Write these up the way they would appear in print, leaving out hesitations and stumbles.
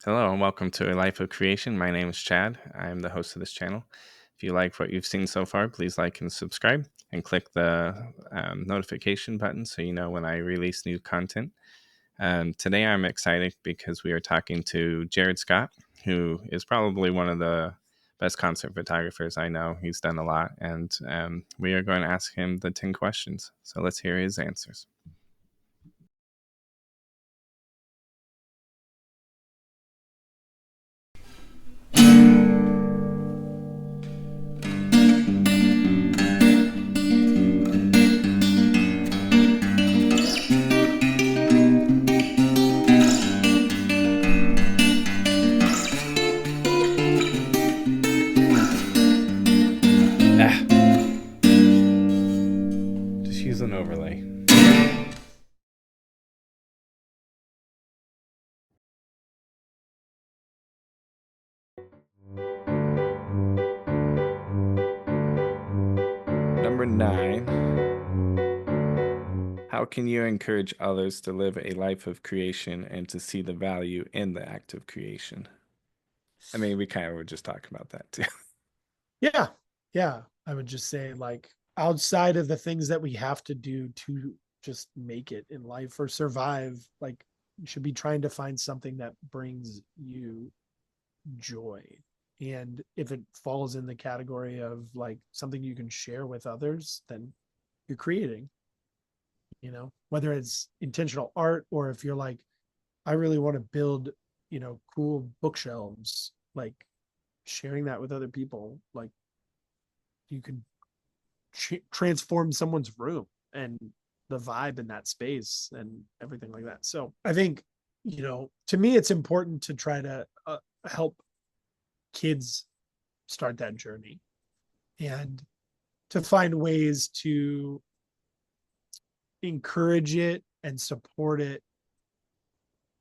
Hello and welcome to A Life of Creation. My name is Chad. I'm the host of this channel. If you like what you've seen so far, please like and subscribe and click the notification button so you know when I release new content. Today I'm excited because we are talking to Jered Scott, who is probably one of the best concert photographers I know. He's done a lot, and we are going to ask him the 10 questions. So let's hear his answers. Just use an overlay. Number 9. How can you encourage others to live a life of creation and to see the value in the act of creation? I mean, we kind of were just talking about that too. Yeah. Yeah. I would just say, like, outside of the things that we have to do to just make it in life or survive, like, you should be trying to find something that brings you joy. And if it falls in the category of like something you can share with others, then you're creating, whether it's intentional art or if you're like, I really want to build, cool bookshelves, like sharing that with other people, like you can transform someone's room and the vibe in that space and everything like that. So I think, to me, it's important to try to help kids start that journey and to find ways to encourage it and support it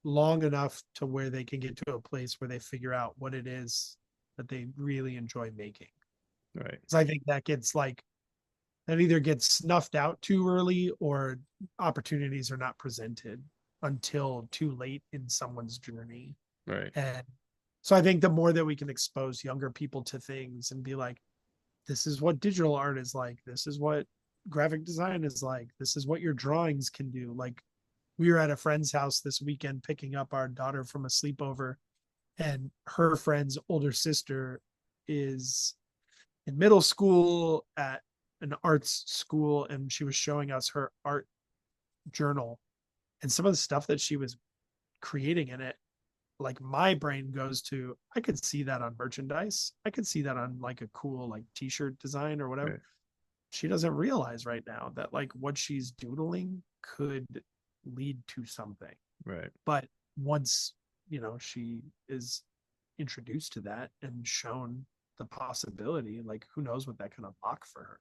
long enough to where they can get to a place where they figure out what it is that they really enjoy making. Right. So I think that either gets snuffed out too early or opportunities are not presented until too late in someone's journey. Right. And so I think the more that we can expose younger people to things and be like, this is what digital art is like, this is what graphic design is like, this is what your drawings can do. Like, we were at a friend's house this weekend picking up our daughter from a sleepover, and her friend's older sister is in middle school at an arts school, and she was showing us her art journal and some of the stuff that she was creating in it. Like, my brain goes to, I could see that on merchandise, I could see that on like a cool like t-shirt design or whatever. Right. She doesn't realize right now that like what she's doodling could lead to something. Right. But once, she is introduced to that and shown the possibility, like, who knows what that can unlock for her.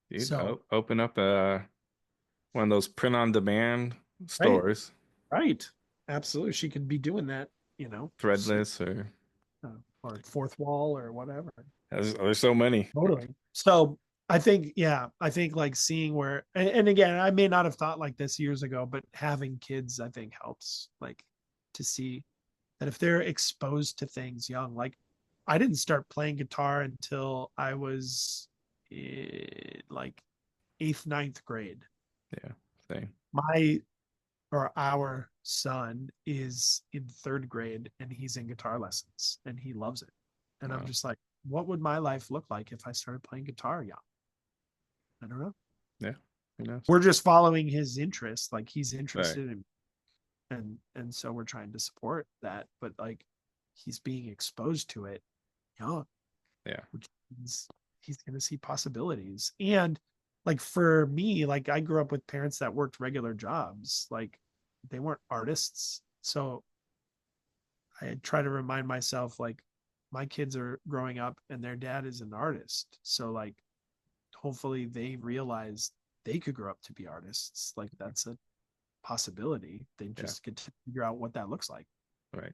Dude, So, open up one of those print on demand right, stores, right, absolutely, she could be doing that, Threadless uh, or fourth wall or whatever. there's so many. Totally. So I think, yeah, I think like seeing where, and again, I may not have thought like this years ago, but having kids, I think, helps, like, to see that if they're exposed to things young, like, I didn't start playing guitar until I was like eighth, ninth grade. Yeah, same. My or our son is in third grade and he's in guitar lessons and he loves it. And I'm Wow. just like, what would my life look like if I started playing guitar young? I don't know. Yeah, who knows? We're just following his interest. Like, he's Right. interested in, and so we're trying to support that. But like, he's being exposed to it young, Yeah. which means he's going to see possibilities. And like, for me, like, I grew up with parents that worked regular jobs. Like, they weren't artists. So I try to remind myself, like, my kids are growing up and their dad is an artist. So like, hopefully they realize they could grow up to be artists. Like, that's a possibility. They Yeah. just get to figure out what that looks like. Right.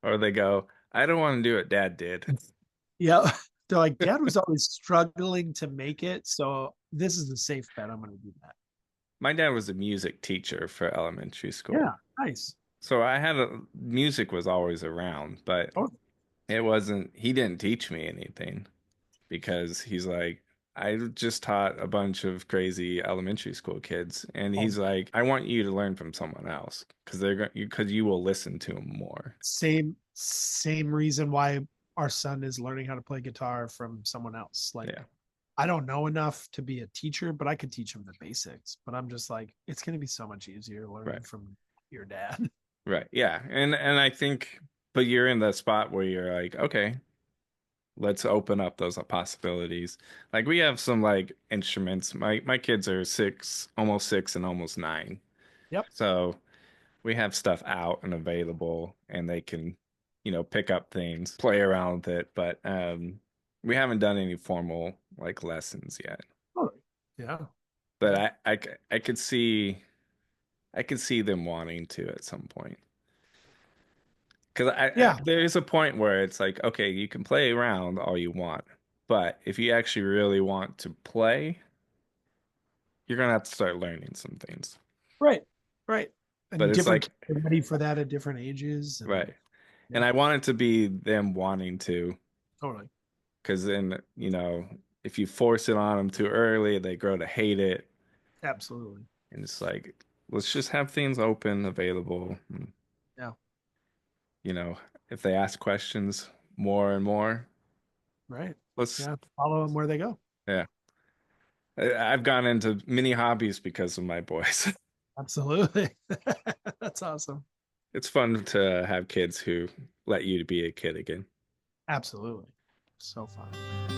Or they go, I don't want to do what dad did. Yeah. They're like, dad was always struggling to make it. So this is a safe bet. I'm going to do that. My dad was a music teacher for elementary school. Yeah. Nice. So I had music was always around, but Oh, it wasn't, he didn't teach me anything because he's like, I just taught a bunch of crazy elementary school kids, and oh, he's like, I want you to learn from someone else because they're going, because you will listen to them more. same reason why our son is learning how to play guitar from someone else. Like Yeah, I don't know enough to be a teacher, but I could teach him the basics. But I'm just like, it's going to be so much easier right, learning from your dad. right, yeah, and I think, but you're in the spot where you're like, okay, let's open up those possibilities. Like we have some like instruments. My kids are 6, almost 6, and almost 9, Yep. so we have stuff out and available and they can, pick up things, play around with it, but we haven't done any formal like lessons yet. Oh, yeah. But Yeah. I could see them wanting to at some point. Because Yeah. there is a point where it's like, okay, you can play around all you want, but if you actually really want to play, you're gonna have to start learning some things. Right. Right. But And it's different like, kids are ready for that at different ages. And right. And yeah, I want it to be them wanting to. totally. Because then, if you force it on them too early, they grow to hate it. Absolutely. And it's like, let's just have things open, available. And, Yeah. you know, if they ask questions more and more, Right. let's, Yeah. Follow them where they go. yeah. I've gone into many hobbies because of my boys. Absolutely. That's awesome. It's fun to have kids who let you be a kid again. Absolutely. So fun.